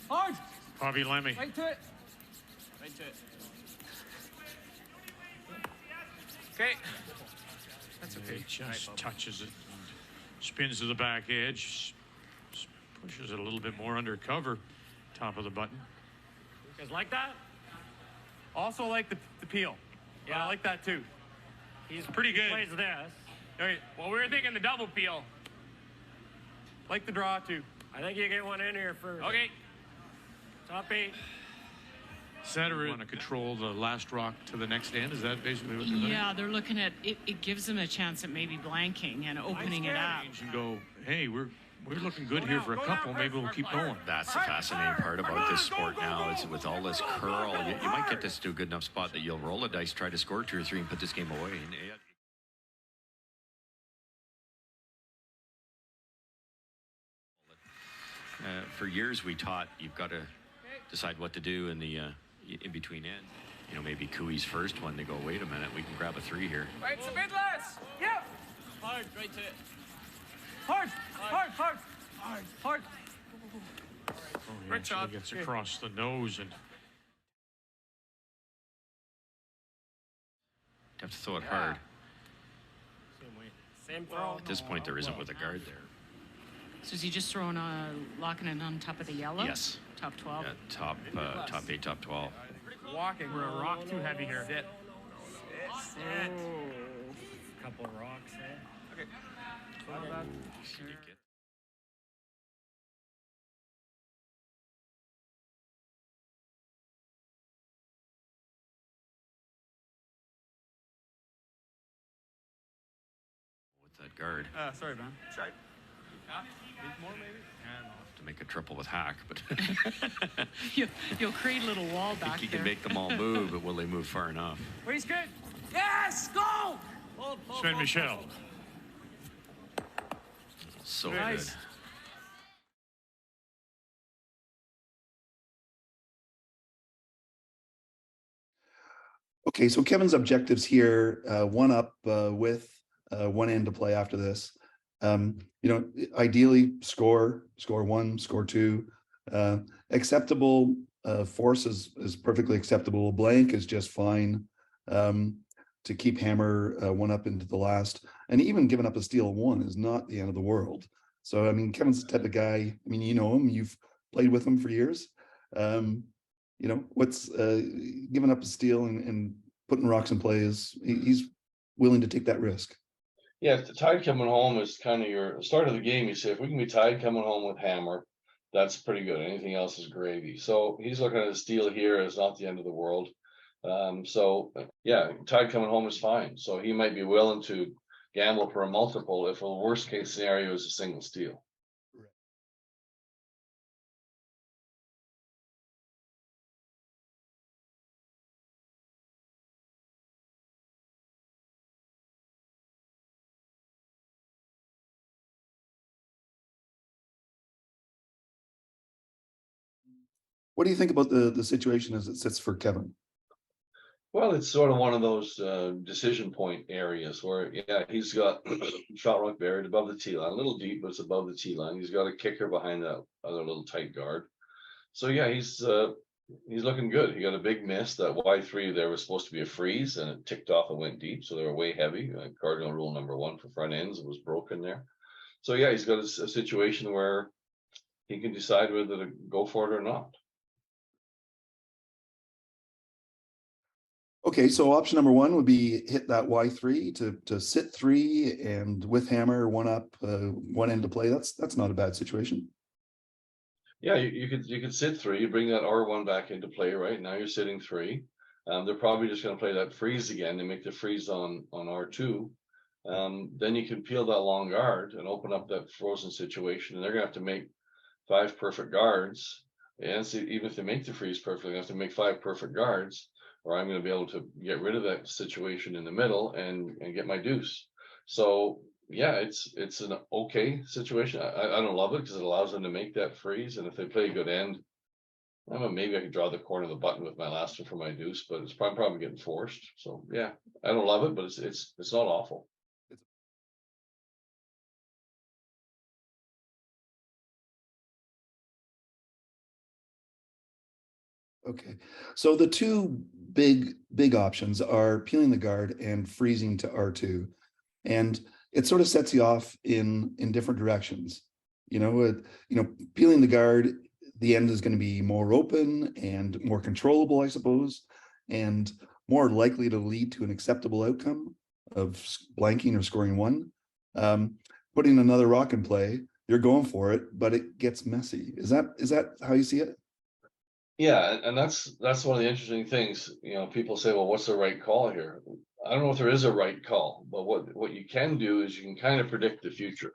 Hard. Bobby Lemmy. Right to it. Right to it. Okay. That's okay. He just touches it. And spins to the back edge. Pushes it a little bit more under cover. Top of the button. You guys like that? Also like the peel. Yeah, I like that too. He's pretty good. He plays this. Okay. Well, we were thinking the double peel. Like the draw too. I think you get one in here first. Okay. Top 8. Center want to control the last rock to the next end. Is that basically what they're doing? Yeah, they're looking at it. It gives them a chance at maybe blanking and opening it up. And go, hey, we're looking good here for a couple. Maybe we'll keep going. That's the fascinating part about this sport now. Is with all this curl, you might get this to a good enough spot that you'll roll a dice, try to score 2 or 3, and put this game away. For years, we taught you've got to decide what to do in the in between end. You know, maybe Cooey's first one. They go, wait a minute, we can grab a 3 here. Right, it's a bit less. Yep. Hard, right to it. Hard. Hard. Hard. Hard. Hard. Oh, he Great actually shot. gets across the nose and You have to throw it hard. Same way. Same throw. At this point, there isn't with a guard there. So is he just throwing locking it on top of the yellow? Yes. Top 12. Yeah, top 8, top 12. Walking. We're a rock too heavy here. Sit. Sit. Couple of rocks there. Okay. With that guard. Sorry, man. Try. More maybe? To make a triple with hack, but You'll create a little wall back you there. can make them all move, but will they move far enough? Where's good? Yes! Go! Sven Michel. So Nice. good. Okay, so Kevin's objectives here, one up with one end to play after this. Ideally score 1, score 2. Acceptable force is perfectly acceptable. Blank is just fine. To keep hammer 1 up into the last, and even giving up a steal 1 is not the end of the world. So I mean, Kevin's the type of guy. I mean, you know him. You've played with him for years. What's giving up a steal and putting rocks in play is he's willing to take that risk. Yeah, the tide coming home is kind of your start of the game. You say if we can be tied coming home with hammer, that's pretty good. Anything else is gravy. So he's looking at a steal here as not the end of the world. Tide coming home is fine. So he might be willing to gamble for a multiple if a worst case scenario is a single steal. What do you think about the situation as it sits for Kevin? Well, it's sort of one of those decision point areas where, he's got shot rock buried above the tee line, a little deep, but it's above the tee line. He's got a kicker behind that other little tight guard. So he's looking good. He got a big miss. That Y3 there was supposed to be a freeze, and it ticked off and went deep, so they were way heavy. Cardinal rule number 1 for front ends was broken there. So he's got a situation where he can decide whether to go for it or not. Okay, so option number 1 would be hit that Y3 to sit 3 and with hammer 1 up, 1 end to play. That's not a bad situation. Yeah, you could sit 3, you bring that R1 back into play, right? Now you're sitting 3. They're probably just going to play that freeze again. They make the freeze on R2. Then you can peel that long guard and open up that frozen situation, and they're going to have to make 5 perfect guards. And so even if they make the freeze perfect, they have to make 5 perfect guards, or I'm going to be able to get rid of that situation in the middle and get my deuce. So it's an okay situation. I don't love it because it allows them to make that freeze, and if they play a good end, I don't know, maybe I could draw the corner of the button with my last one for my deuce, but it's probably getting forced. So I don't love it, but it's not awful. Okay, so the two big options are peeling the guard and freezing to R2, and it sort of sets you off in different directions. Peeling the guard, the end is going to be more open and more controllable, I suppose, and more likely to lead to an acceptable outcome of blanking or scoring one. Putting another rock in play, you're going for it, but it gets messy. Is that how you see it? Yeah, and that's one of the interesting things. People say, well, what's the right call here? I don't know if there is a right call, but what you can do is you can kind of predict the future.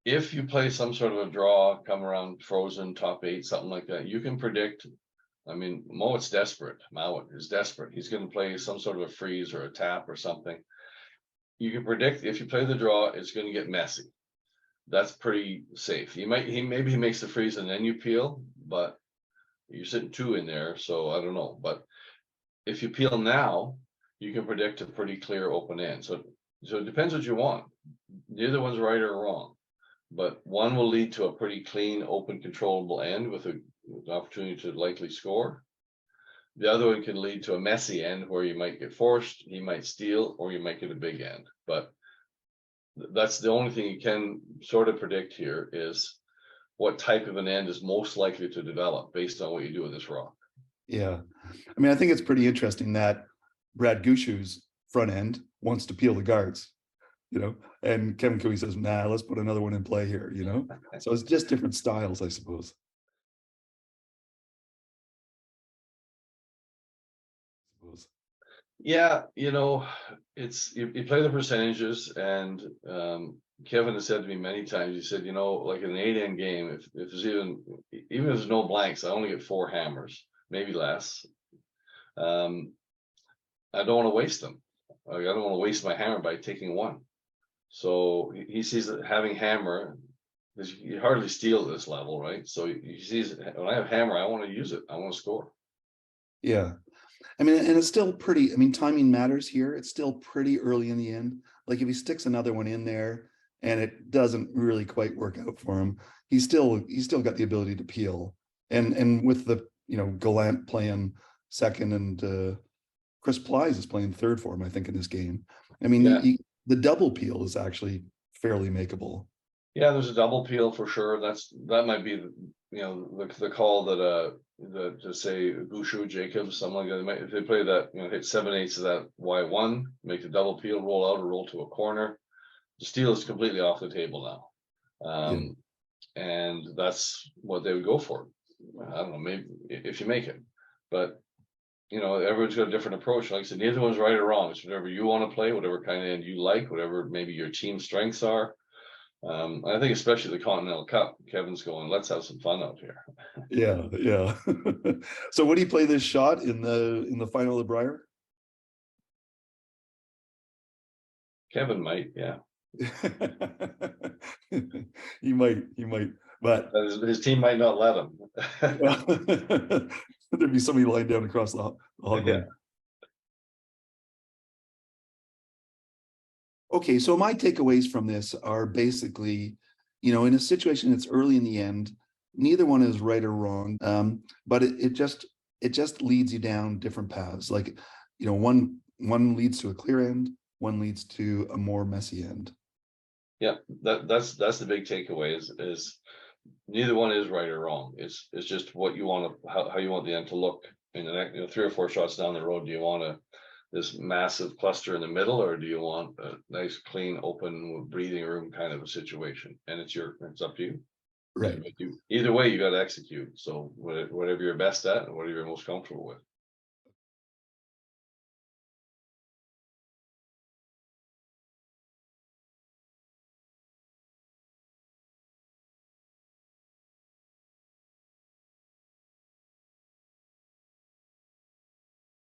If you play some sort of a draw, come around frozen, top 8, something like that, you can predict. I mean, Mowat's desperate. Mowat is desperate. He's going to play some sort of a freeze or a tap or something. You can predict if you play the draw, it's going to get messy. That's pretty safe. Maybe he makes the freeze and then you peel, but you're sitting 2 in there, so I don't know. But if you peel now, you can predict a pretty clear open end. So it depends what you want. Neither one's right or wrong, but one will lead to a pretty clean, open, controllable end with an opportunity to likely score. The other one can lead to a messy end where you might get forced, he might steal, or you might get a big end. But that's the only thing you can sort of predict here is what type of an end is most likely to develop based on what you do with this rock. Yeah. I mean, I think it's pretty interesting that Brad Gushu's front end wants to peel the guards, and Kevin Cooey says, nah, let's put another one in play here, So it's just different styles, I suppose. Yeah, it's you play the percentages, and Kevin has said to me many times, he said, like in an 8-end game, if there's even if there's no blanks, I only get 4 hammers, maybe less. I don't want to waste them. I don't want to waste my hammer by taking 1. So he sees that having hammer, because you hardly steal at this level, right? So he sees when I have hammer, I want to use it. I want to score. Yeah. I mean, and it's still pretty, timing matters here. It's still pretty early in the end. Like if he sticks another one in there and it doesn't really quite work out for him, he's still got the ability to peel. And with the, Gallant playing second and Chris Plies is playing third for him, I think, in this game. The double peel is actually fairly makeable. Yeah, there's a double peel for sure. That might be the call that to say Gushu, Jacobs, something like that. If they play that, hit 7/8 of that Y1, make the double peel, roll out or roll to a corner. The steal is completely off the table now, and that's what they would go for. I don't know, maybe if you make it, but everyone's got a different approach. Like I said, neither one's right or wrong. It's whatever you want to play, whatever kind of end you like, whatever maybe your team strengths are. I think especially the Continental Cup, Kevin's going, let's have some fun out here. Yeah. So would he play this shot in the final of the Brier? Kevin might, yeah. He might, but his team might not let him. There'd be somebody lying down across the hog. Yeah. Okay, so my takeaways from this are basically, in a situation that's early in the end, neither one is right or wrong, but it just leads you down different paths. Like, one leads to a clear end, one leads to a more messy end. Yeah, that's the big takeaway is neither one is right or wrong. It's just what you want to how you want the end to look in the next 3 or 4 shots down the road. Do you want this massive cluster in the middle, or do you want a nice, clean, open, breathing room kind of a situation? And it's up to you. Right. Either way, you got to execute. So whatever you're best at and whatever you're most comfortable with.